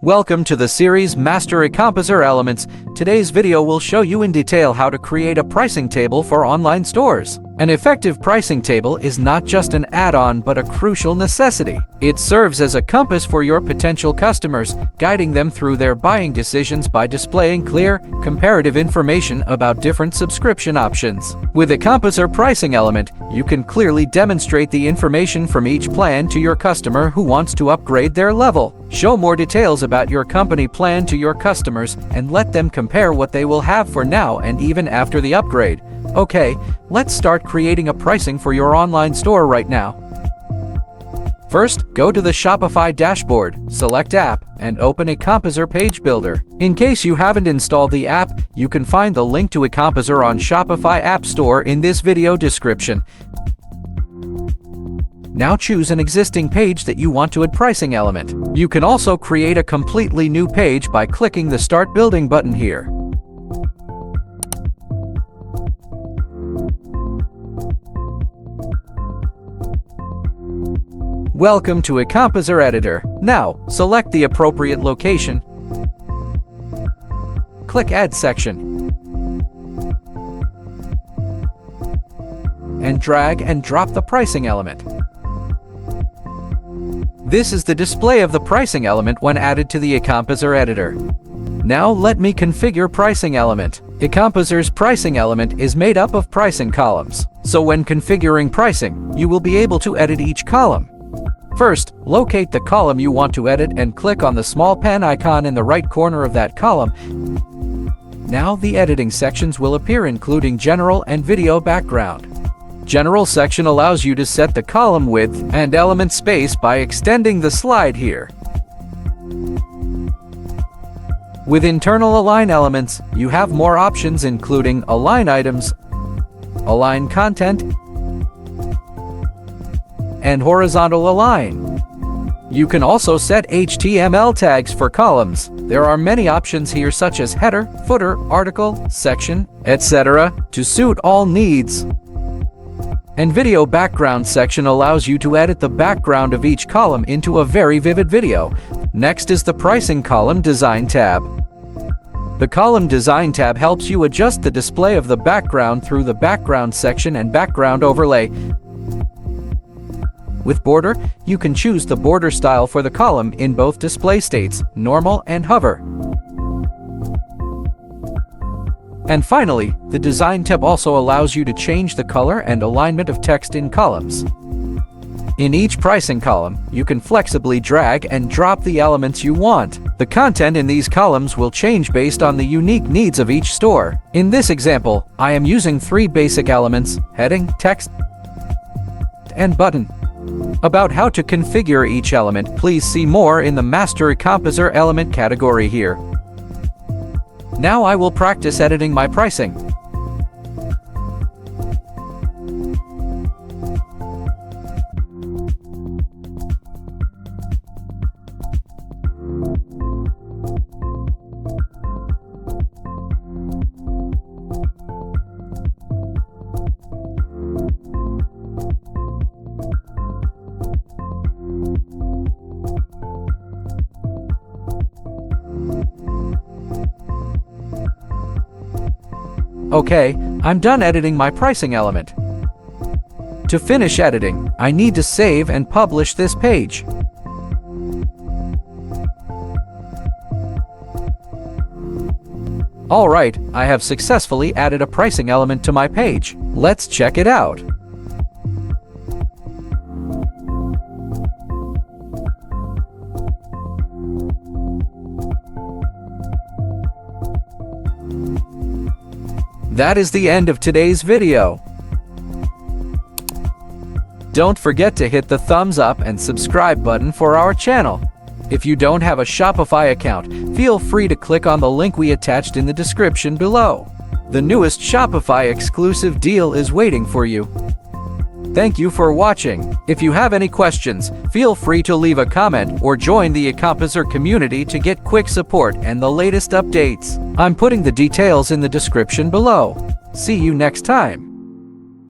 Welcome to the series Master EComposer Elements. Today's video will show you in detail how to create a pricing table for online stores. An effective pricing table is not just an add-on but a crucial necessity. It serves as a compass for your potential customers, guiding them through their buying decisions by displaying clear, comparative information about different subscription options. With EComposer pricing element, you can clearly demonstrate the information from each plan to your customer who wants to upgrade their level. Show more details about your company plan to your customers and let them compare what they will have for now and even after the upgrade. Okay, let's start creating a pricing for your online store right now. First, go to the Shopify dashboard, select App, and open EComposer Page Builder. In case you haven't installed the app, you can find the link to EComposer on Shopify App Store in this video description. Now choose an existing page that you want to add pricing element. You can also create a completely new page by clicking the Start Building button here. Welcome to EComposer Editor. Now, select the appropriate location. Click Add Section. And drag and drop the pricing element. This is the display of the pricing element when added to the EComposer editor. Now let me configure pricing element. EComposer's pricing element is made up of pricing columns. So when configuring pricing, you will be able to edit each column. First, locate the column you want to edit and click on the small pen icon in the right corner of that column. Now the editing sections will appear, including General and Video Background. General section allows you to set the column width and element space by extending the slide here. With internal align elements, you have more options including align items, align content, and horizontal align. You can also set HTML tags for columns. There are many options here such as header, footer, article, section, etc. to suit all needs. And video background section allows you to edit the background of each column into a very vivid video. Next is the pricing column design tab. The column design tab helps you adjust the display of the background through the background section and background overlay. With border, you can choose the border style for the column in both display states, normal and hover. And finally, the Design tab also allows you to change the color and alignment of text in columns. In each pricing column, you can flexibly drag and drop the elements you want. The content in these columns will change based on the unique needs of each store. In this example, I am using 3 basic elements: heading, text, and button. About how to configure each element, please see more in the Master EComposer Element category here. Now I will practice editing my pricing. Okay, I'm done editing my pricing element. To finish editing, I need to save and publish this page. Alright, I have successfully added a pricing element to my page. Let's check it out. That is the end of today's video. Don't forget to hit the thumbs up and subscribe button for our channel. If you don't have a Shopify account, feel free to click on the link we attached in the description below. The newest Shopify exclusive deal is waiting for you. Thank you for watching. If you have any questions, feel free to leave a comment or join the EComposer community to get quick support and the latest updates. I'm putting the details in the description below. See you next time.